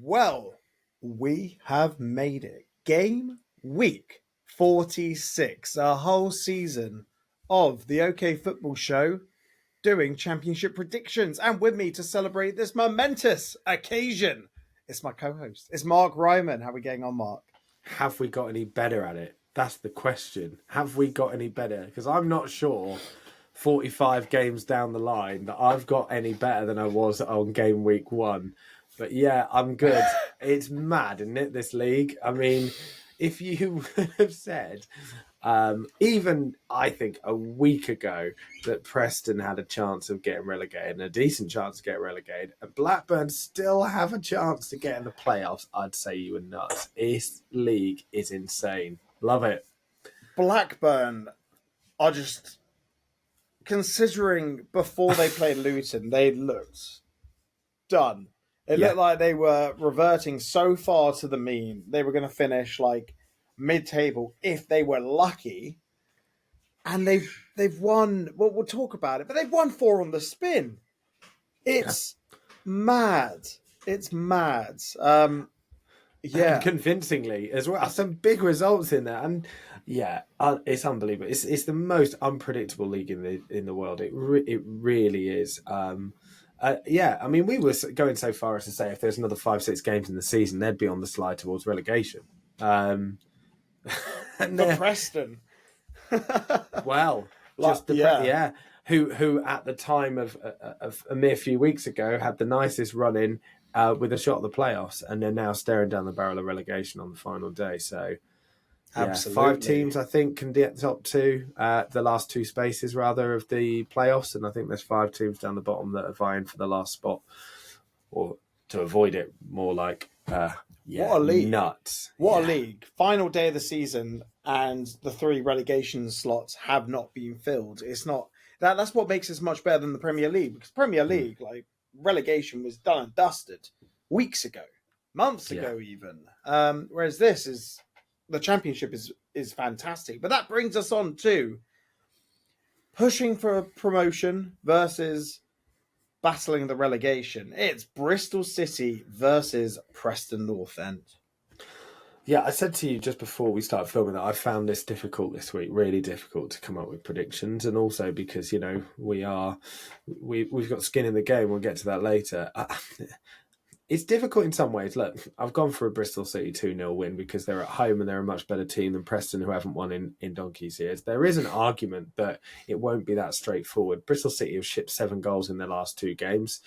Well, we have made it. Game week 46, a whole season of the OK Football Show doing championship predictions. And with me to celebrate this momentous occasion, it's my co-host. It's Mark Ryman. How are we getting on, Mark? Have we got any better at it? That's the question. Have we got any better? Because I'm not sure 45 games down the line that I've got any better than I was on game week 1. But yeah, I'm good. It's mad, isn't it, this league? I mean, if you would have said, even I think a week ago, that Preston had a chance of getting relegated and a decent chance to get relegated, and Blackburn still have a chance to get in the playoffs, I'd say you were nuts. This league is insane. Love it. Blackburn are just, considering before they played Luton, they looked done. It looked like they were reverting so far to the mean. They were going to finish like mid-table if they were lucky. And they've won. Well, we'll talk about it, but they've won 4 on the spin. It's mad. It's mad. And convincingly as well. Some big results in there, and it's unbelievable. It's the most unpredictable league in the world. It really is. I mean, we were going so far as to say if there's another 5-6 games in the season, they'd be on the slide towards relegation. For Preston. Well, just who at the time of a mere few weeks ago had the nicest run in with a shot at the playoffs, and they're now staring down the barrel of relegation on the final day. So, absolutely. 5 teams I think can get top 2, the last 2 spaces rather of the playoffs, and I think there's 5 teams down the bottom that are vying for the last spot, or to avoid it, more like. What a league! Nuts! What a league! Final day of the season, and the 3 relegation slots have not been filled. It's not that's what makes this much better than the Premier League, because Premier League, like, relegation was done and dusted weeks ago, months ago even. Whereas the Championship is fantastic. But that brings us on to pushing for a promotion versus battling the relegation. It's Bristol City versus Preston North End. Yeah, I said to you just before we started filming that I found this difficult this week, really difficult to come up with predictions, and also because, we've got skin in the game. We'll get to that later. It's difficult in some ways. Look, I've gone for a Bristol City 2-0 win because they're at home and they're a much better team than Preston, who haven't won in donkey's years. There is an argument that it won't be that straightforward. Bristol City have shipped 7 goals in their last 2 games.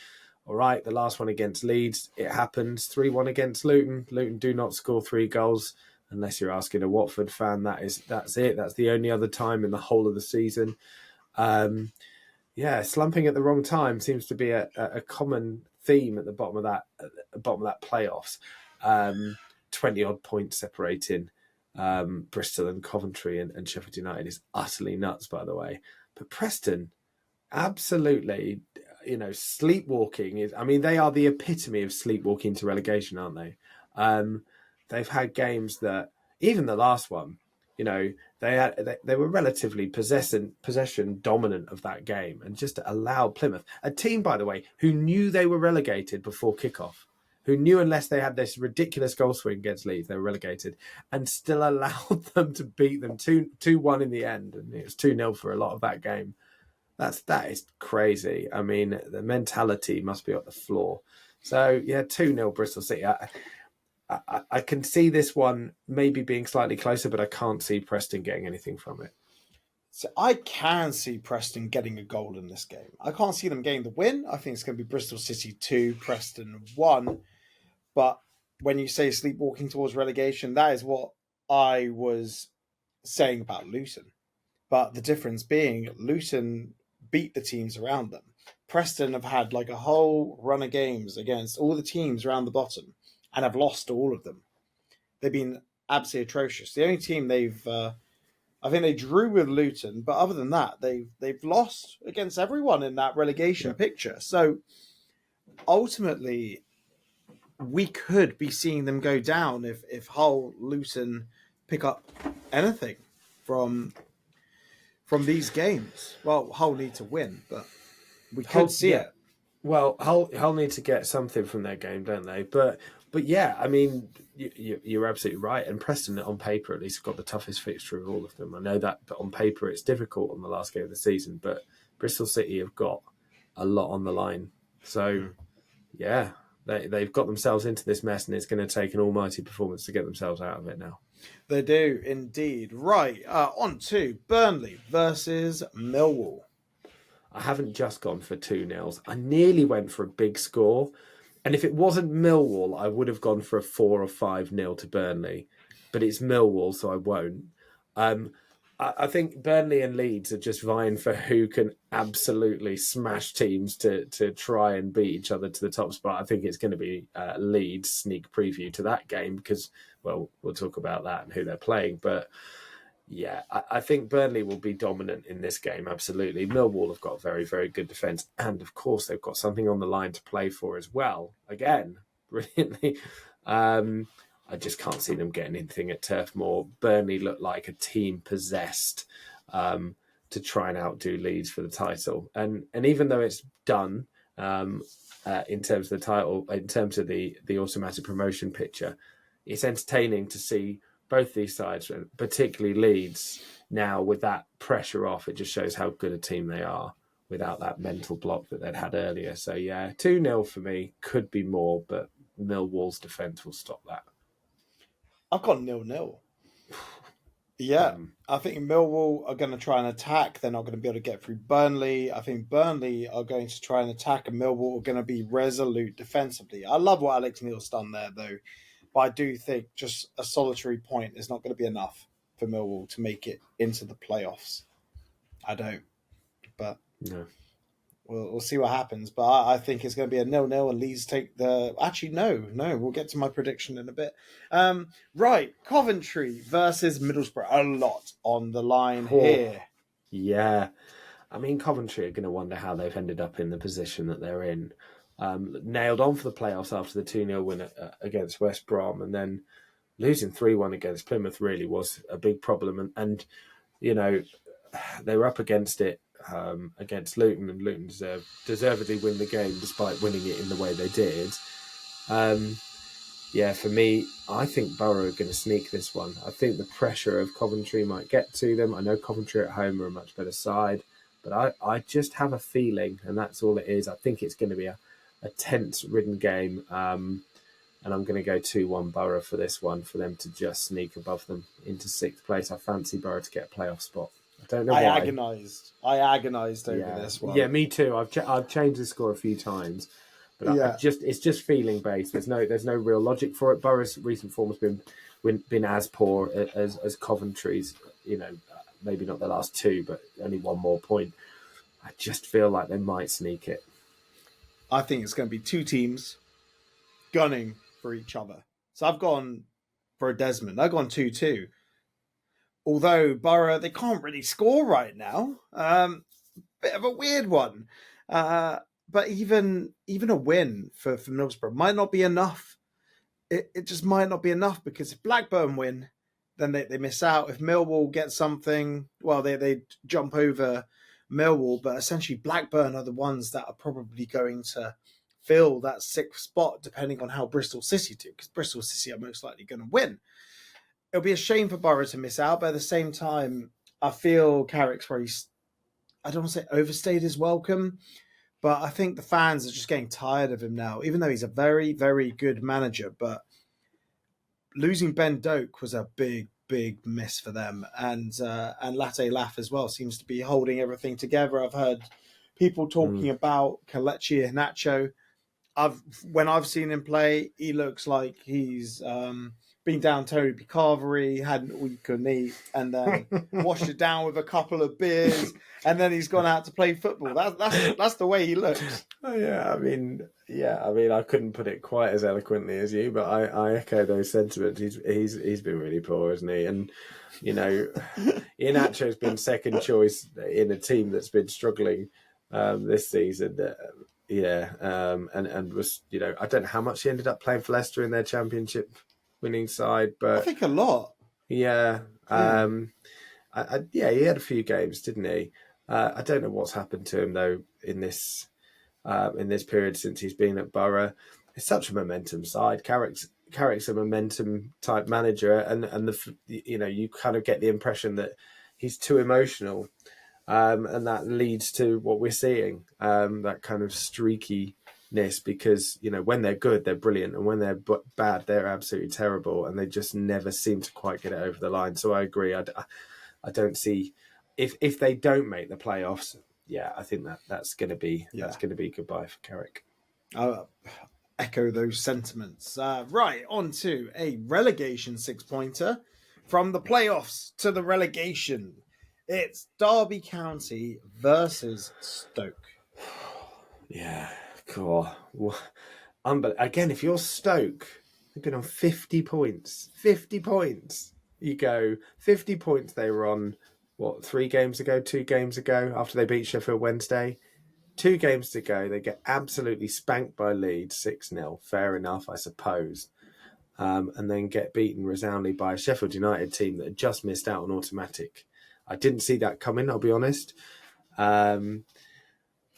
All right, the last one against Leeds, it happens. 3-1 against Luton. Luton do not score 3 goals unless you're asking a Watford fan. That's it. That's the only other time in the whole of the season. Slumping at the wrong time seems to be a common theme at the bottom of that playoffs. 20 odd points separating Bristol and Coventry and Sheffield United is utterly nuts, by the way. But Preston, absolutely, sleepwalking is. I mean, they are the epitome of sleepwalking to relegation, aren't they? They've had games that, even the last one, they were relatively possession dominant of that game, and just allowed Plymouth, a team, by the way, who knew they were relegated before kickoff, who knew unless they had this ridiculous goal swing against Leeds, they were relegated, and still allowed them to beat them 2-1 in the end, and it was 2-0 for a lot of that game. That is crazy. I mean, the mentality must be on the floor. So, 2-0 Bristol City. I can see this one maybe being slightly closer, but I can't see Preston getting anything from it. So I can see Preston getting a goal in this game. I can't see them getting the win. I think it's going to be Bristol City 2, Preston 1. But when you say sleepwalking towards relegation, that is what I was saying about Luton. But the difference being, Luton beat the teams around them. Preston have had like a whole run of games against all the teams around the bottom and have lost all of them. They've been absolutely atrocious. The only team I think they drew with Luton, but other than that, they've lost against everyone in that relegation picture. So ultimately, we could be seeing them go down if Hull, Luton pick up anything from these games. Well, Hull need to win, but we could see it. Well, Hull need to get something from their game, don't they? But But yeah, I mean, you're absolutely right. And Preston, on paper, at least, have got the toughest fixture of all of them. I know that, but on paper, it's difficult on the last game of the season. But Bristol City have got a lot on the line. So, yeah, they've got themselves into this mess, and it's going to take an almighty performance to get themselves out of it now. They do indeed. Right, on to Burnley versus Millwall. I haven't just gone for 2-0. I nearly went for a big score. And if it wasn't Millwall, I would have gone for a 4 or 5-0 to Burnley. But it's Millwall, so I won't. I think Burnley and Leeds are just vying for who can absolutely smash teams to try and beat each other to the top spot. I think it's going to be Leeds, sneak preview to that game because, well, we'll talk about that and who they're playing. But yeah, I think Burnley will be dominant in this game, absolutely. Millwall have got very, very good defence. And, of course, they've got something on the line to play for as well. Again, brilliantly. I just can't see them getting anything at Turf Moor. Burnley look like a team possessed to try and outdo Leeds for the title. And even though it's done in terms of the title, in terms of the automatic promotion picture, it's entertaining to see both these sides, particularly Leeds, now with that pressure off. It just shows how good a team they are without that mental block that they'd had earlier. So, yeah, 2-0 for me. Could be more, but Millwall's defence will stop that. I've got 0-0. Yeah, I think Millwall are going to try and attack. They're not going to be able to get through Burnley. I think Burnley are going to try and attack, and Millwall are going to be resolute defensively. I love what Alex Neil's done there, though. But I do think just a solitary point is not going to be enough for Millwall to make it into the playoffs. I don't. But no. We'll see what happens. But I think it's going to be a 0-0 and Leeds take the... Actually, no. We'll get to my prediction in a bit. Right. Coventry versus Middlesbrough. A lot on the line here. Yeah. I mean, Coventry are going to wonder how they've ended up in the position that they're in. Nailed on for the playoffs after the 2-0 win against West Brom, and then losing 3-1 against Plymouth really was a big problem. And you know, they were up against it against Luton, and Luton deservedly win the game despite winning it in the way they did. Yeah, for me, I think Borough are going to sneak this one. I think the pressure of Coventry might get to them. I know Coventry at home are a much better side, but I just have a feeling, and that's all it is. I think it's going to be a tense-ridden game, and I'm going to go 2-1 Borough for this one, for them to just sneak above them into 6th place. I fancy Borough to get a playoff spot. I don't know why. I agonised over this one. Yeah, me too. I've changed the score a few times, but it's just feeling based. There's no real logic for it. Borough's recent form has been as poor as Coventry's. You know, maybe not the last two, but only one more point. I just feel like they might sneak it. I think it's going to be two teams gunning for each other. So I've gone for a Desmond. I've gone 2-2. Although Borough, they can't really score right now. Bit of a weird one. But even a win for Middlesbrough might not be enough. It just might not be enough, because if Blackburn win, then they miss out. If Millwall get something, well, they jump over Millwall, but essentially Blackburn are the ones that are probably going to fill that 6th spot, depending on how Bristol City do, because Bristol City are most likely going to win. It'll be a shame for Borough to miss out, but at the same time, I feel Carrick's very, I don't want to say overstayed his welcome, but I think the fans are just getting tired of him now, even though he's a very, very good manager. But losing Ben Doak was a big miss for them, and Latte Laff as well seems to be holding everything together. I've heard people talking about Kelechi Iheanacho. When I've seen him play, he looks like he's been down Tony Carvery, had an all you can eat, and then washed it down with a couple of beers, and then he's gone out to play football. That's the way he looks. I mean, I couldn't put it quite as eloquently as you, but I echo those sentiments. He's been really poor, hasn't he? And you know, Iheanacho's been second choice in a team that's been struggling this season. And was, you know, I don't know how much he ended up playing for Leicester in their Championship winning side, but I think a lot. Yeah. He had a few games, didn't he? I don't know what's happened to him though in this period since he's been at Borough. it's such a momentum side. Carrick's a momentum type manager, and you kind of get the impression that he's too emotional, and that leads to what we're seeing, that kind of streakiness. Because when they're good, they're brilliant, and when they're bad, they're absolutely terrible, and they just never seem to quite get it over the line. So I agree. I don't see if they don't make the playoffs. Yeah, I think that's going to be goodbye for Carrick. Echo those sentiments. Right, on to a relegation 6-pointer. From the playoffs to the relegation, it's Derby County versus Stoke. Yeah, cool. Again, if you're Stoke, they've been on 50 points. 50 points. You go 50 points. They were on 2 games ago after they beat Sheffield Wednesday. 2 games to go, they get absolutely spanked by Leeds 6-0. Fair enough, I suppose. And then get beaten resoundingly by a Sheffield United team that had just missed out on automatic. I didn't see that coming, I'll be honest. And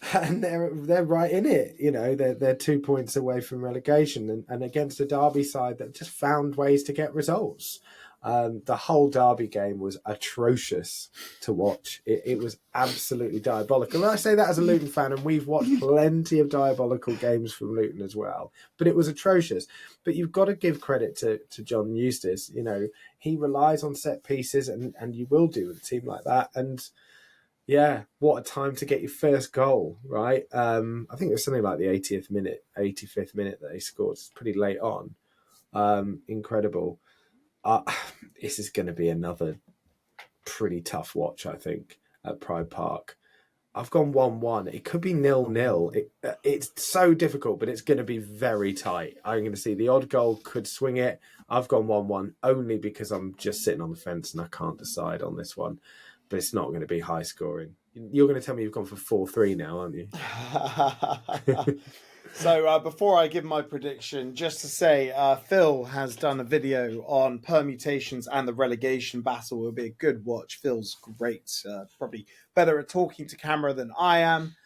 they're right in it. They're 2 points away from relegation, and against a Derby side that just found ways to get results. The whole Derby game was atrocious to watch. It was absolutely diabolical. And I say that as a Luton fan, and we've watched plenty of diabolical games from Luton as well. But it was atrocious. But you've got to give credit to John Eustace. He relies on set pieces, and you will do with a team like that. And yeah, what a time to get your first goal, right? I think it was something like the 85th minute that they scored. It's pretty late on. Incredible. This is going to be another pretty tough watch, I think, at Pride Park. I've gone 1-1. It could be 0-0. It's so difficult, but it's going to be very tight. I'm going to see the odd goal could swing it. I've gone 1-1 only because I'm just sitting on the fence and I can't decide on this one. But it's not going to be high scoring. You're going to tell me you've gone for 4-3 now, aren't you? So before I give my prediction, just to say, Phil has done a video on permutations and the relegation battle. It'll be a good watch. Phil's great. Probably better at talking to camera than I am.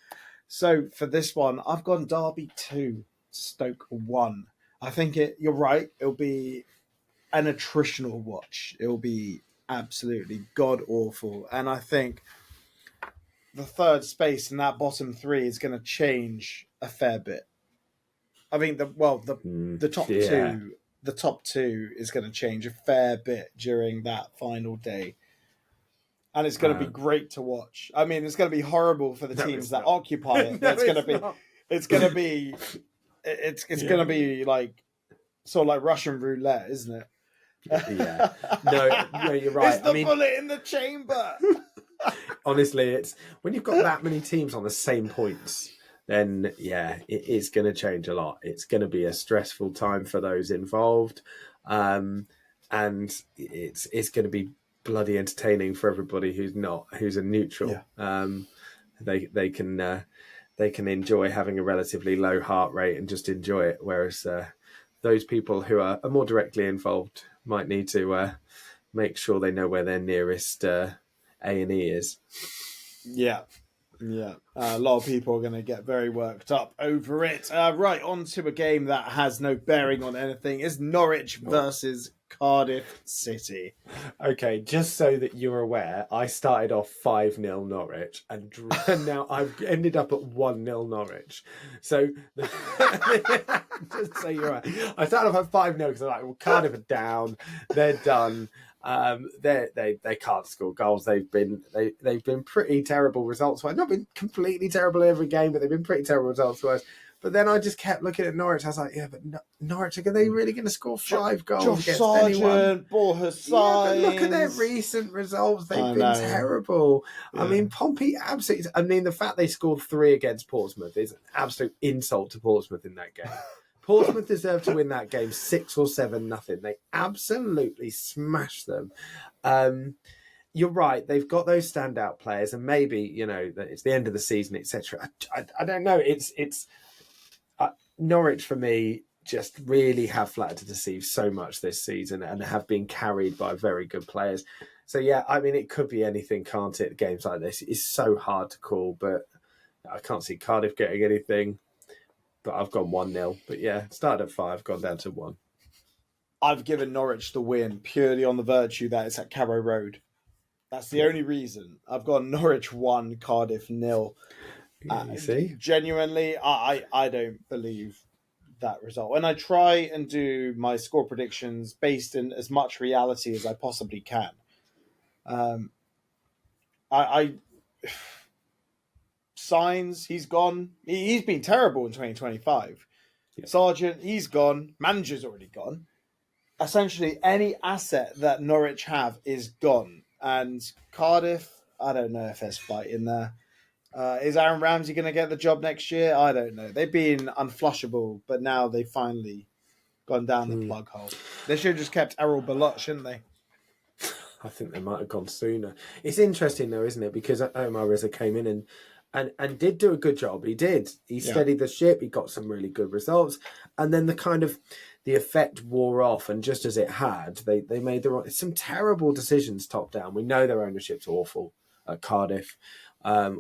So for this one, I've gone Derby 2, Stoke 1. I think you're right. It'll be an attritional watch. It'll be absolutely god-awful. And I think the third space in that bottom 3 is going to change a fair bit. I mean, the top two is going to change a fair bit during that final day, and it's going to be great to watch. I mean, it's going to be horrible for the teams that occupy it. It's going to be like sort of like Russian roulette, isn't it? Yeah. No, you're right. It's the bullet in the chamber. Honestly, it's when you've got that many teams on the same points, then yeah, it is going to change a lot. It's going to be a stressful time for those involved, and it's going to be bloody entertaining for everybody who's a neutral. Yeah. They can enjoy having a relatively low heart rate and just enjoy it, whereas those people who are more directly involved might need to make sure they know where their nearest A&E is. Yeah. A lot of people are going to get very worked up over it. Right, on to a game that has no bearing on anything. It's Norwich versus Cardiff City. Okay, just so that you're aware, I started off 5-0 Norwich, and now I've ended up at 1-0 Norwich. So, just so you're aware, I started off at 5-0 because I'm like, well, Cardiff are down, they're done. They can't score goals. They've been pretty terrible results. Well, not been completely terrible every game, but they've been pretty terrible results for us. But then I just kept looking at Norwich. I was like, yeah, but Norwich, are they really going to score 5 goals Josh against Sargent, anyone? Ball Hussain. Yeah, but look at their recent results. They've been terrible. Yeah. I mean, Pompey absolutely. I mean, the fact they scored 3 against Portsmouth is an absolute insult to Portsmouth in that game. Portsmouth deserved to win that game 6 or 7-0. They absolutely smashed them. You're right. They've got those standout players, and maybe it's the end of the season, etc. I don't know. It's Norwich for me just really have flattered to deceive so much this season, and have been carried by very good players. So yeah, I mean, it could be anything, can't it? Games like this, it's so hard to call, but I can't see Cardiff getting anything. but I've gone 1-0. But yeah, started at 5, gone down to 1. I've given Norwich the win purely on the virtue that it's at Carrow Road. That's the only reason. I've gone Norwich 1, Cardiff 0. You see? Genuinely, I don't believe that result. And I try and do my score predictions based in as much reality as I possibly can. Signs, he's gone. He's been terrible in 2025. Yeah. Sargent, he's gone. Manager's already gone. Essentially, any asset that Norwich have is gone. And Cardiff, I don't know if there's fight in there. Is Aaron Ramsey going to get the job next year? I don't know. They've been unflushable, but now they've finally gone down the plug hole. They should have just kept Errol Balot, shouldn't they? I think they might have gone sooner. It's interesting, though, isn't it? Because Omar Reza came in and did do a good job. He did. He steadied the ship. He got some really good results. And then the effect wore off. And just as it had, they made some terrible decisions top down. We know their ownership's awful at Cardiff.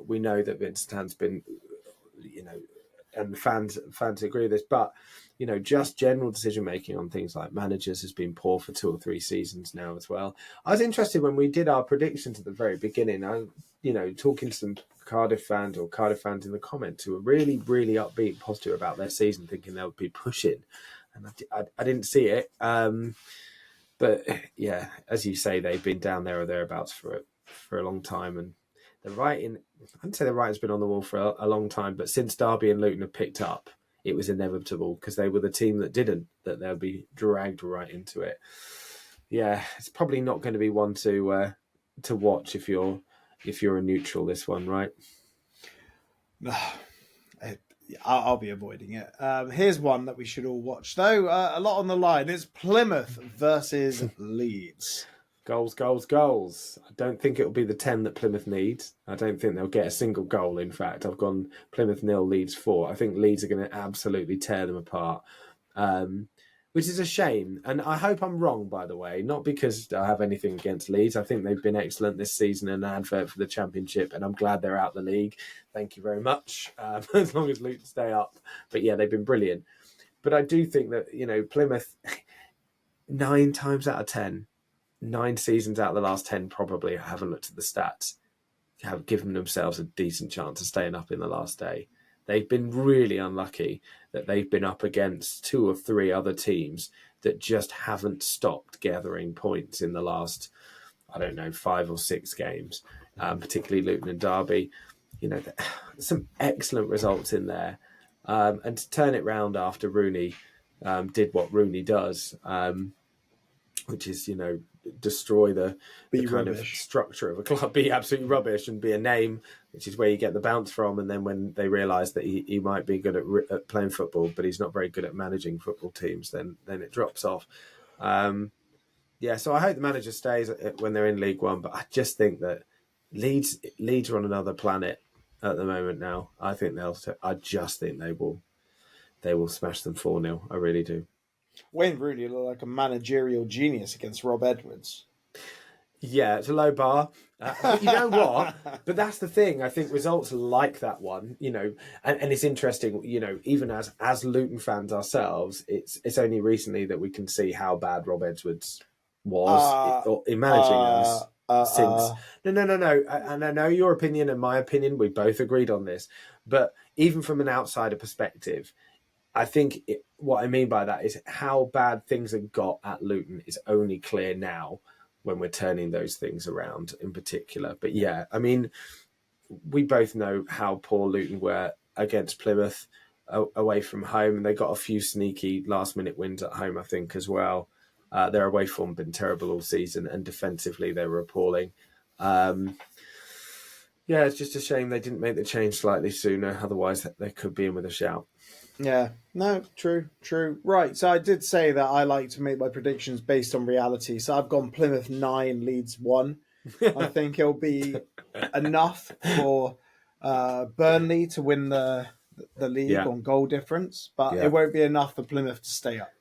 We know that Vince Tan's been, and the fans agree with this, but, just general decision-making on things like managers has been poor for 2 or 3 seasons now as well. I was interested when we did our predictions at the very beginning, talking to some Cardiff fans in the comments who were really, really upbeat, positive about their season, thinking they would be pushing. And I didn't see it. But yeah, as you say, they've been down there or thereabouts for a long time. And the writing, I'd say the writing's been on the wall for a long time, but since Derby and Luton have picked up, it was inevitable because they were the team that didn't, that they'll be dragged right into it. Yeah, it's probably not going to be one to watch if you're a neutral, this one, right? I'll be avoiding it. Here's one that we should all watch, though. A lot on the line. It's Plymouth versus Leeds. Goals, goals, goals. I don't think it'll be the 10 that Plymouth needs. I don't think they'll get a single goal, in fact. I've gone Plymouth 0, Leeds 4. I think Leeds are going to absolutely tear them apart, which is a shame. And I hope I'm wrong, by the way, not because I have anything against Leeds. I think they've been excellent this season and an advert for the Championship, and I'm glad they're out the league. Thank you very much, as long as Luton stay up. But yeah, they've been brilliant. But I do think that, Plymouth, 9 times out of 10, 9 seasons out of the last 10, probably, I haven't looked at the stats, have given themselves a decent chance of staying up in the last day. They've been really unlucky that they've been up against 2 or 3 other teams that just haven't stopped gathering points in the last, 5 or 6 games, particularly Luton and Derby. Some excellent results in there. And to turn it round after Rooney did what Rooney does, which is, destroy the kind of structure of a club, be absolutely rubbish and be a name, which is where you get the bounce from. And then when they realise that he might be good at playing football, but he's not very good at managing football teams, then it drops off. So I hope the manager stays when they're in League One, but I just think that Leeds are on another planet at the moment now. I just think they will smash them 4-0. I really do. Wayne Rooney looked like a managerial genius against Rob Edwards. Yeah, it's a low bar. But you know what? But that's the thing. I think results like that one, and it's interesting, even as Luton fans ourselves, it's only recently that we can see how bad Rob Edwards was in managing us. Since no, and I know your opinion and my opinion, we both agreed on this, but even from an outsider perspective, I think what I mean by that is how bad things have got at Luton is only clear now when we're turning those things around in particular. But yeah, we both know how poor Luton were against Plymouth away from home, and they got a few sneaky last-minute wins at home, I think, as well. Their away form had been terrible all season, and defensively they were appalling. It's just a shame they didn't make the change slightly sooner. Otherwise, they could be in with a shout. Yeah, no, true. Right, so I did say that I like to make my predictions based on reality. So I've gone Plymouth 9, Leeds 1. I think it'll be enough for Burnley to win the league on goal difference, but it won't be enough for Plymouth to stay up.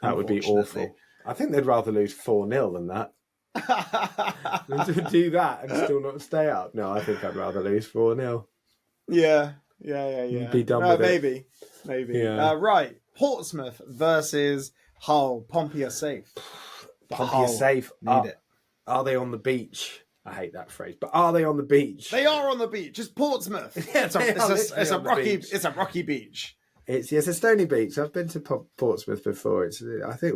That would be awful. I think they'd rather lose 4-0 than that. Than to do that and still not stay up. No, I think I'd rather lose 4-0. Yeah. Yeah. Be done with maybe. it. Yeah. Right. Portsmouth versus Hull. Pompey are safe. But Pompey are Hull safe. need it. Are they on the beach? I hate that phrase, but are they on the beach? They are on the beach. It's Portsmouth. Yeah, it's a rocky beach. It's a stony beach. I've been to Portsmouth before. I think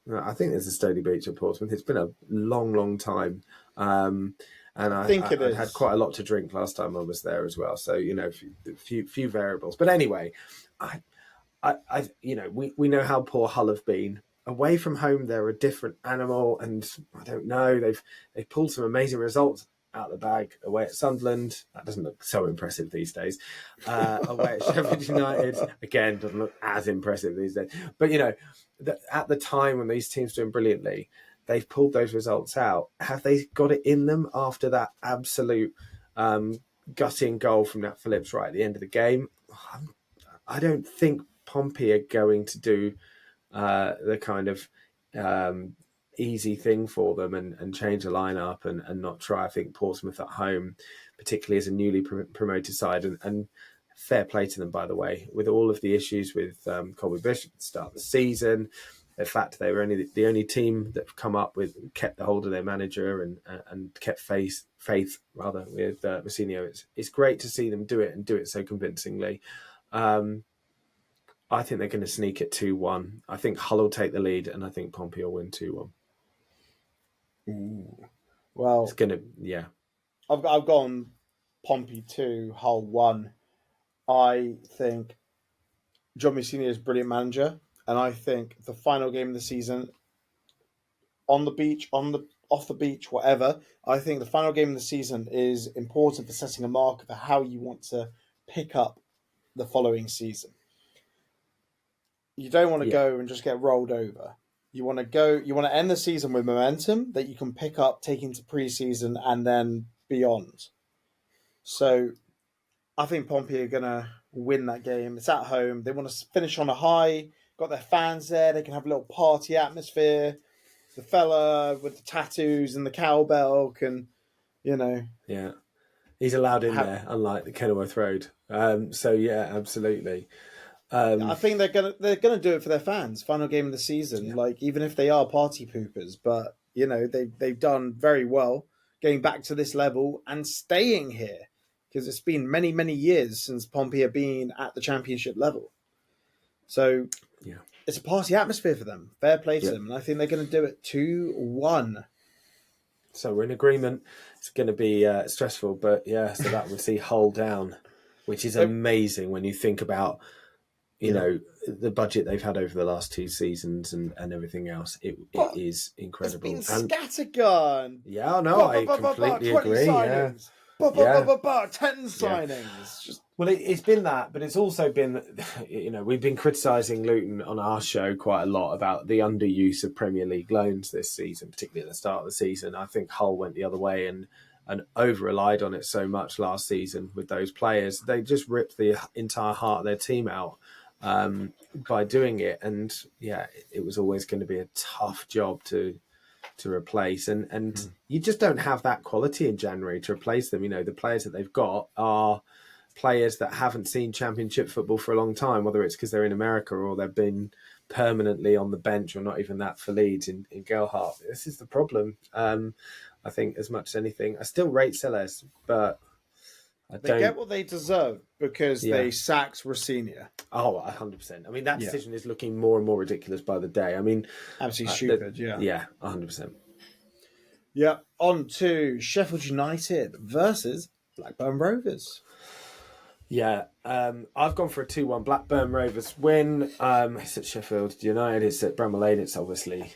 there's a stony beach at Portsmouth. It's been a long time, and I think I had quite a lot to drink last time I was there as well. So a few variables. But anyway, we know how poor Hull have been. Away from home, they're a different animal, and I don't know. They've pulled some amazing results out of the bag away at Sunderland. That doesn't look so impressive these days. Away at Sheffield United, again, doesn't look as impressive these days. But at the time when these teams doing brilliantly, they've pulled those results out. Have they got it in them after that absolute gutting goal from Nat Phillips right at the end of the game? I don't think Pompey are going to do the kind of easy thing for them and change the lineup and not try. I think Portsmouth at home, particularly as a newly promoted side, and fair play to them, by the way, with all of the issues with Colby Bishop at the start of the season, the fact they were the only team that have come up with, kept the hold of their manager and kept faith rather with Mourinho. It's great to see them do it and do it so convincingly. I think they're going to sneak it 2-1. I think Hull will take the lead, and I think Pompey will win 2-1. Well, it's going to, yeah. I've gone Pompey 2, Hull 1. I think John Mourinho is a brilliant manager, and I think the final game of the season, on the beach, off the beach, whatever, I think the final game of the season is important for setting a marker for how you want to pick up the following season. You don't want to go and just get rolled over. You want to end the season with momentum that you can pick up, take into pre-season and then beyond. So I think Pompey are going to win that game. It's at home. They want to finish on a high. Got their fans there. They can have a little party atmosphere. The fella with the tattoos and the cowbell can, Yeah. He's allowed in there, unlike the Kenilworth Road. So, yeah, absolutely. I think they're gonna do it for their fans. Final game of the season, even if they are party poopers, but they've done very well getting back to this level and staying here because it's been many years since Pompey have been at the Championship level. So it's a party atmosphere for them. Fair play to them, and I think they're going to do it 2-1. So we're in agreement. It's going to be stressful, but so that would see Hull down, which is amazing when you think about. The budget they've had over the last 2 seasons and everything else, it is incredible. It's been scattergun. Yeah, no, I completely agree. Signings. 10 signings. Well, it's been that, but it's also been, we've been criticising Luton on our show quite a lot about the underuse of Premier League loans this season, particularly at the start of the season. I think Hull went the other way and over-relied on it so much last season with those players. They just ripped the entire heart of their team out by doing it, and it was always going to be a tough job to replace, and you just don't have that quality in January to replace them. The players that they've got are players that haven't seen Championship football for a long time, whether it's because they're in America or they've been permanently on the bench or not even that for Leeds in Gelhardt. This is the problem. I think as much as anything, I still rate Sellers, but they get what they deserve because they sacked Rossignol. Oh, 100%. I mean, that decision is looking more and more ridiculous by the day. I mean, absolutely stupid. Yeah, 100%. Yeah, on to Sheffield United versus Blackburn Rovers. Yeah, I've gone for a 2-1 Blackburn Rovers win. It's at Sheffield United. It's at Bramall Lane. It's obviously a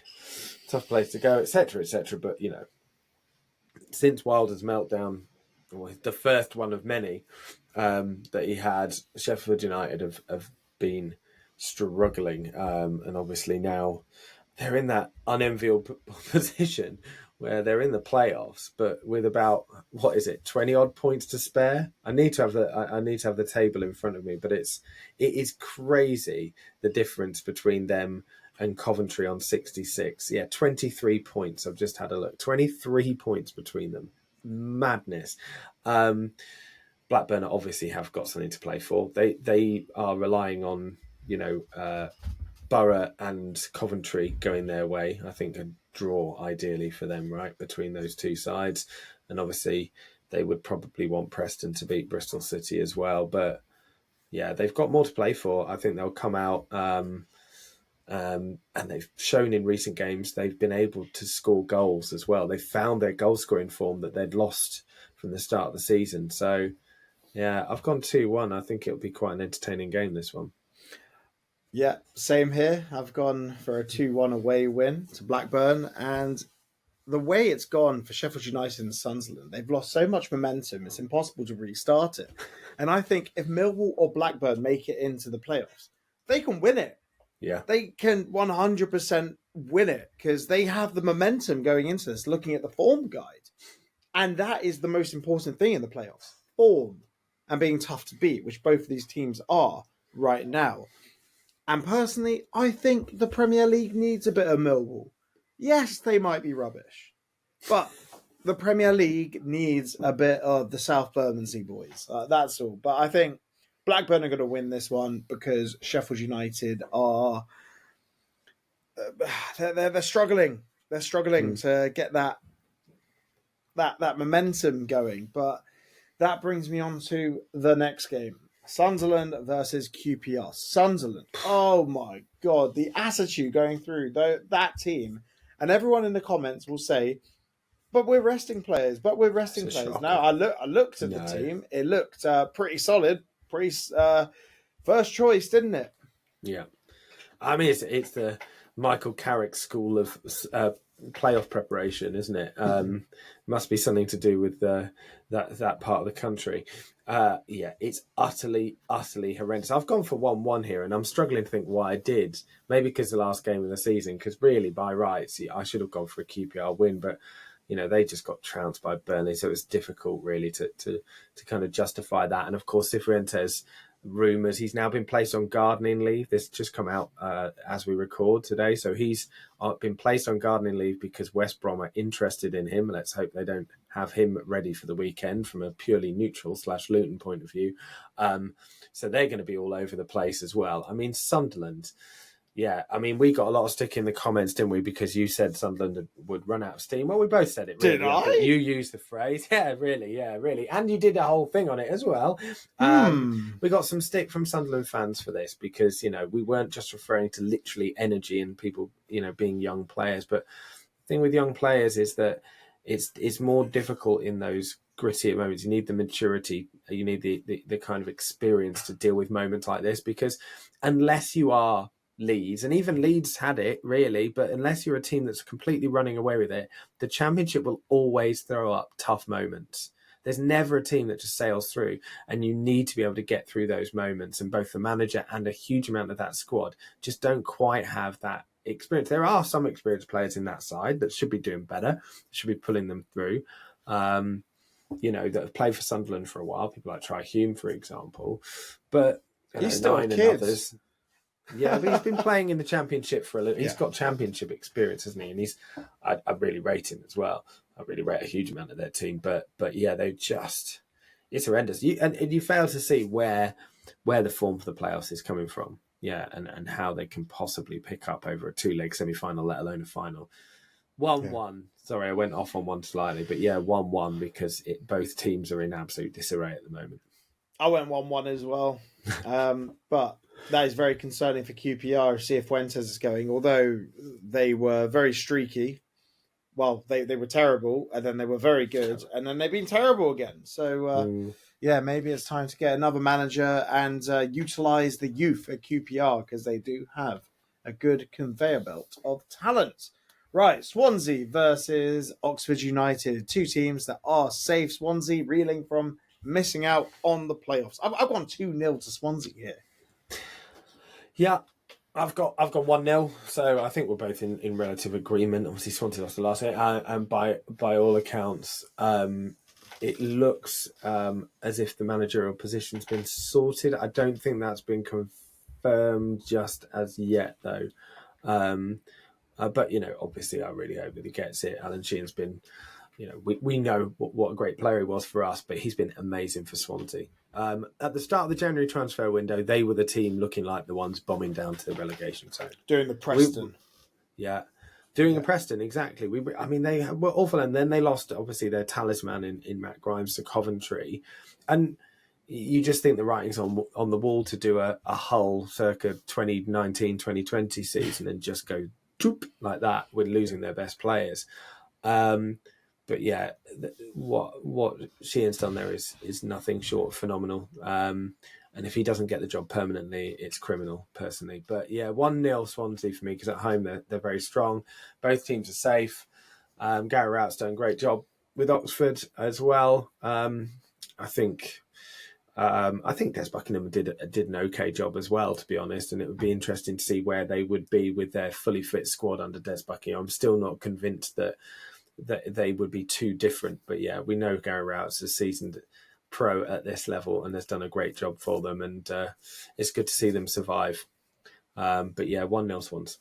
tough place to go, etc., etc. But since Wilder's meltdown, the first one of many that he had, Sheffield United have been struggling, and obviously now they're in that unenviable position where they're in the playoffs, but with about 20 odd points to spare. I need to have the table in front of me, but it is crazy the difference between them and Coventry on 66. 23 points. I've just had a look. 23 points between them. Madness. Blackburn obviously have got something to play for. They are relying on, Borough and Coventry going their way. I think a draw ideally for them, right, between those two sides. And obviously they would probably want Preston to beat Bristol City as well. But yeah, they've got more to play for. I think they'll come out, and they've shown in recent games they've been able to score goals as well. They found their goal scoring form that they'd lost from the start of the season. So yeah, I've gone 2-1. I think it'll be quite an entertaining game, this one. Yeah, same here. I've gone for a 2-1 away win to Blackburn. And the way it's gone for Sheffield United and Sunderland, they've lost so much momentum, it's impossible to restart it. And I think if Millwall or Blackburn make it into the playoffs, they can win it. Yeah. They can 100% win it because they have the momentum going into this, looking at the form guide. And that is the most important thing in the playoffs, form and being tough to beat, which both of these teams are right now. And personally, I think the Premier League needs a bit of Millwall. Yes, they might be rubbish, but the Premier League needs a bit of the South Bermondsey boys. That's all. But I think Blackburn are going to win this one because Sheffield United are they're struggling. They're struggling to get that momentum going. But that brings me on to the next game. Sunderland versus QPR. Sunderland. Oh my God. The attitude going through that team. And everyone in the comments will say, but we're resting players. But we're resting players. Shocker. Now, I looked at the team. It looked pretty solid. Pretty first choice, didn't it? Yeah. I mean, it's the Michael Carrick school of playoff preparation, isn't it? Must be something to do with that part of the country. Yeah, it's utterly horrendous. I've gone for 1-1 here, and I'm struggling to think why I did. Maybe because the last game of the season, because really, by rights, I should have gone for a QPR win, but they just got trounced by Burnley, so it was difficult really to kind of justify that. And of course, Cifuentes, rumours, he's now been placed on gardening leave. This just come out as we record today, so he's been placed on gardening leave because West Brom are interested in him. Let's hope they don't have him ready for the weekend from a purely neutral / Luton point of view. So they're going to be all over the place as well. I mean, Sunderland. Yeah, I mean, we got a lot of stick in the comments, didn't we? Because you said Sunderland would run out of steam. Well, we both said it, really. Did I? You used the phrase. Yeah, really. And you did a whole thing on it as well. We got some stick from Sunderland fans for this because, we weren't just referring to literally energy and people, being young players. But the thing with young players is that it's more difficult in those gritty moments. You need the maturity. You need the kind of experience to deal with moments like this because unless you are Leeds, and even Leeds had it really, but unless you're a team that's completely running away with it, the Championship will always throw up tough moments. There's never a team that just sails through, and you need to be able to get through those moments, and both the manager and a huge amount of that squad just don't quite have that experience. There are some experienced players in that side that should be doing better, should be pulling them through, that have played for Sunderland for a while, people like Tri Hume, for example, but he's still a kid. Yeah, but he's been playing in the Championship for a little. He's got Championship experience, hasn't he? And I really rate him as well. I really rate a huge amount of their team. But yeah, it's horrendous. You fail to see where the form for the playoffs is coming from. Yeah, and how they can possibly pick up over a 2-leg semi-final, let alone a final. 1-1. Yeah. Sorry, I went off on one slightly, but yeah, 1-1 because both teams are in absolute disarray at the moment. I went 1-1 as well, but that is very concerning for QPR if Cifuentes is going, although they were very streaky. Well, they were terrible, and then they were very good, and then they've been terrible again. So, yeah, maybe it's time to get another manager and utilise the youth at QPR because they do have a good conveyor belt of talent. Right, Swansea versus Oxford United, two teams that are safe. Swansea reeling from missing out on the playoffs. I've gone 2-0 to Swansea here. Yeah, I've got 1-0, so I think we're both in relative agreement. Obviously, Swansea lost the last game, and by all accounts, it looks as if the managerial position's been sorted. I don't think that's been confirmed just as yet, though. But obviously, I really hope that he gets it. Alan Sheehan's been we know what a great player he was for us, but he's been amazing for Swansea. At the start of the January transfer window, they were the team looking like the ones bombing down to the relegation zone. Doing the Preston. Doing a Preston, exactly. They were awful, and then they lost, obviously, their talisman in Matt Grimes to Coventry. And you just think the writing's on the wall to do a Hull circa 2019, 2020 season and just go choop like that with losing their best players. But yeah, what Sheehan's done there is nothing short of phenomenal. And if he doesn't get the job permanently, it's criminal, personally. But yeah, 1-0 Swansea for me, because at home they're very strong. Both teams are safe. Gary Rout's done a great job with Oxford as well. I think Des Buckingham did an okay job as well, to be honest, and it would be interesting to see where they would be with their fully fit squad under Des Buckingham. I'm still not convinced that they would be too different, but yeah, we know Gary Rout's a seasoned pro at this level and has done a great job for them, and it's good to see them survive. But yeah, 1-0 Swans.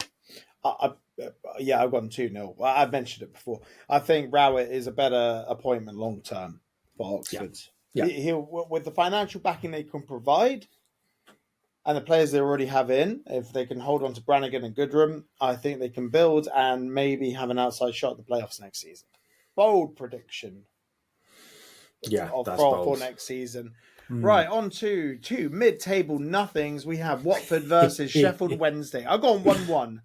I've gone 2-0. I've mentioned it before. I think Rowett is a better appointment long term for Oxford. Yeah. He'll, with the financial backing they can provide and the players they already have in, if they can hold on to Brannigan and Goodrum, I think they can build and maybe have an outside shot at the playoffs next season. Bold prediction. Yeah, that's for bold. next season. Right, on to two mid-table nothings. We have Watford versus Sheffield Wednesday. I've gone 1-1.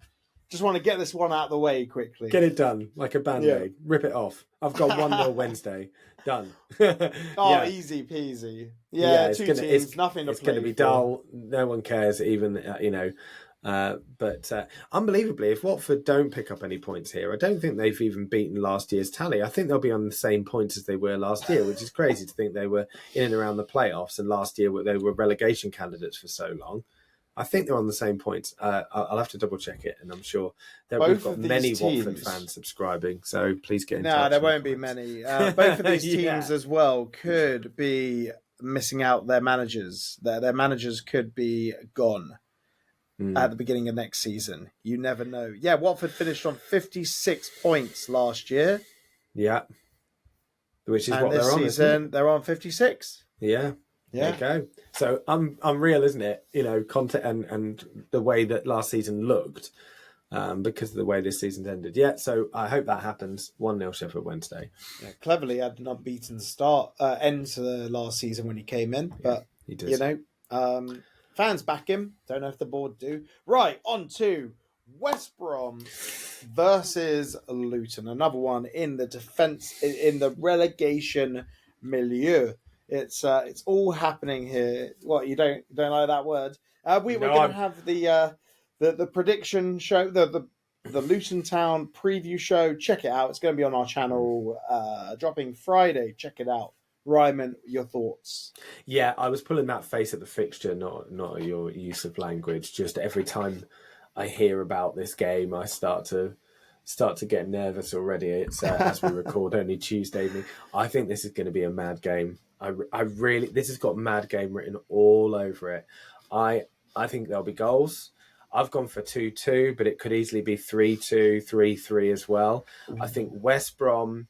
Just want to get this one out of the way quickly. Get it done, like a Band-Aid. Yeah. Rip it off. I've got 1-0 Wednesday. Done. Easy peasy. Yeah, two teams, nothing to play It's going to be dull. No one cares, even, but unbelievably, if Watford don't pick up any points here, I don't think they've even beaten last year's tally. I think they'll be on the same points as they were last year, which is crazy to think they were in and around the playoffs, and last year they were relegation candidates for so long. I think they're on the same points. I'll have to double check it, and I'm sure that we've got many Watford fans subscribing, so please get in touch. No, there won't be many. Both of these teams as well could be missing out their managers. Their managers could be gone at the beginning of next season. You never know. Yeah, Watford finished on 56 points last year. Yeah. Which is and what this they're on, season, they're on 56. Yeah. There you go. So unreal, isn't it? Content and the way that last season looked, because of the way this season's ended. Yeah, so I hope that happens. 1-0 Sheffield Wednesday. Yeah, cleverly had an unbeaten end to the last season when he came in, but he did. Fans back him. Don't know if the board do. Right, on to West Brom versus Luton. Another one in the defence, in the relegation milieu. It's all happening here. What, you don't like that word? We're going to have the prediction show, the Luton Town preview show. Check it out. It's going to be on our channel, dropping Friday. Check it out. Ryman, your thoughts? Yeah, I was pulling that face at the fixture, not your use of language. Just every time I hear about this game, I start to get nervous already. It's as we record only Tuesday evening. I think this is going to be a mad game. This has got mad game written all over it. I think there'll be goals. I've gone for 2-2, but it could easily be 3-2, 3-3 as well. I think West Brom,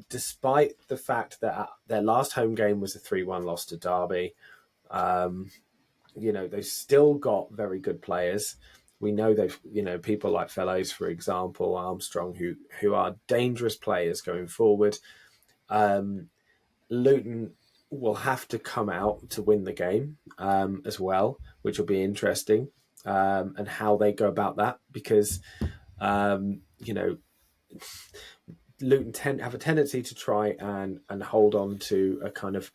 despite the fact that their last home game was a 3-1 loss to Derby, they've still got very good players. We know they've, people like Fellows, for example, Armstrong, who are dangerous players going forward. Luton will have to come out to win the game as well, which will be interesting, and how they go about that, because, Luton have a tendency to try and hold on to a kind of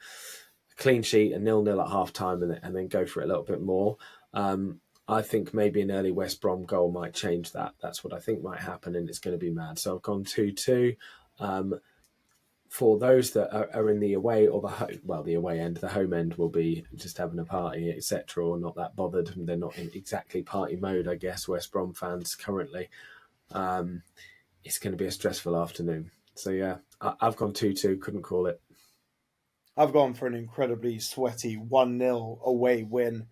clean sheet, a 0-0 at half-time, and then go for it a little bit more. I think maybe an early West Brom goal might change that. That's what I think might happen, and it's going to be mad. So I've gone 2-2. For those that are in the away or the away end, the home end will be just having a party, etc., or not that bothered. They're not in exactly party mode, I guess, West Brom fans currently. It's going to be a stressful afternoon. So yeah, I've gone 2-2, couldn't call it. I've gone for an incredibly sweaty 1-0 away win.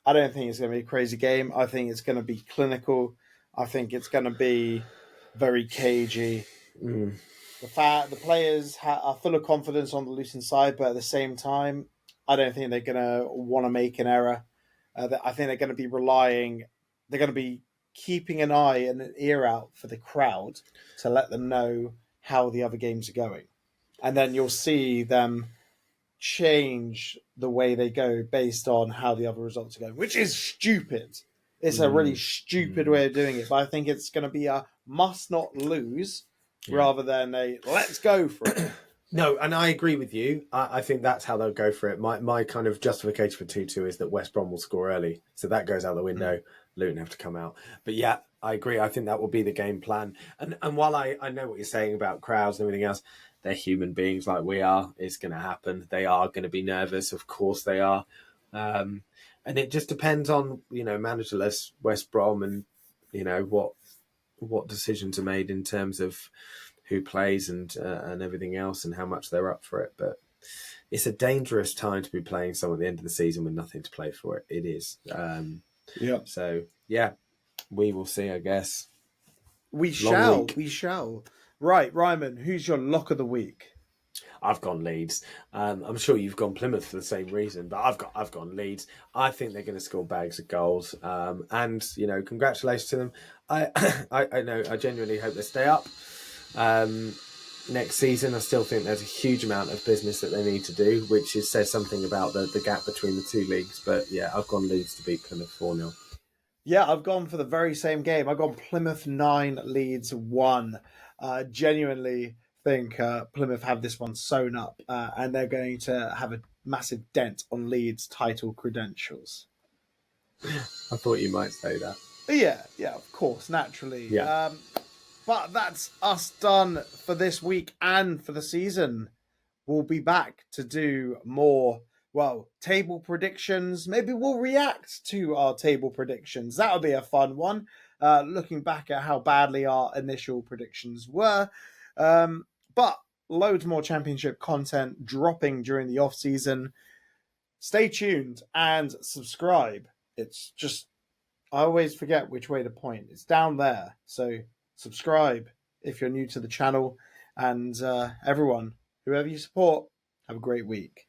I don't think it's going to be a crazy game. I think it's going to be clinical. I think it's going to be very cagey. The players are full of confidence on the Luton side, but at the same time, I don't think they're going to want to make an error. I think they're going to be they're going to be keeping an eye and an ear out for the crowd to let them know how the other games are going. And then you'll see them change the way they go based on how the other results are going, which is stupid. It's a really stupid way of doing it, but I think it's going to be a must not lose rather than a let's go for it. No, and I agree with you. I think that's how they'll go for it. My kind of justification for 2-2 is that West Brom will score early. So that goes out the window. Luton have to come out. But yeah, I agree. I think that will be the game plan. And while I know what you're saying about crowds and everything else, they're human beings like we are. It's going to happen. They are going to be nervous. Of course they are. And it just depends on, managerless West Brom and, what decisions are made in terms of who plays and everything else and how much they're up for it. But it's a dangerous time to be playing someone at the end of the season with nothing to play for it. It is. So, yeah, we will see, I guess. We shall. Right, Ryman, who's your lock of the week? I've gone Leeds. I'm sure you've gone Plymouth for the same reason, but I've gone Leeds. I think they're going to score bags of goals, and congratulations to them. I know. I genuinely hope they stay up next season. I still think there's a huge amount of business that they need to do, which says something about the gap between the two leagues. But yeah, I've gone Leeds to beat Plymouth 4-0. Yeah, I've gone for the very same game. I've gone Plymouth 9, Leeds 1. Genuinely think Plymouth have this one sewn up, and they're going to have a massive dent on Leeds' title credentials. I thought you might say that. Yeah, of course, naturally. Yeah. But that's us done for this week and for the season. We'll be back to do more, table predictions. Maybe we'll react to our table predictions. That'll be a fun one, looking back at how badly our initial predictions were. But loads more championship content dropping during the off-season. Stay tuned and subscribe. It's just, I always forget which way to point. It's down there. So subscribe if you're new to the channel. And everyone, whoever you support, have a great week.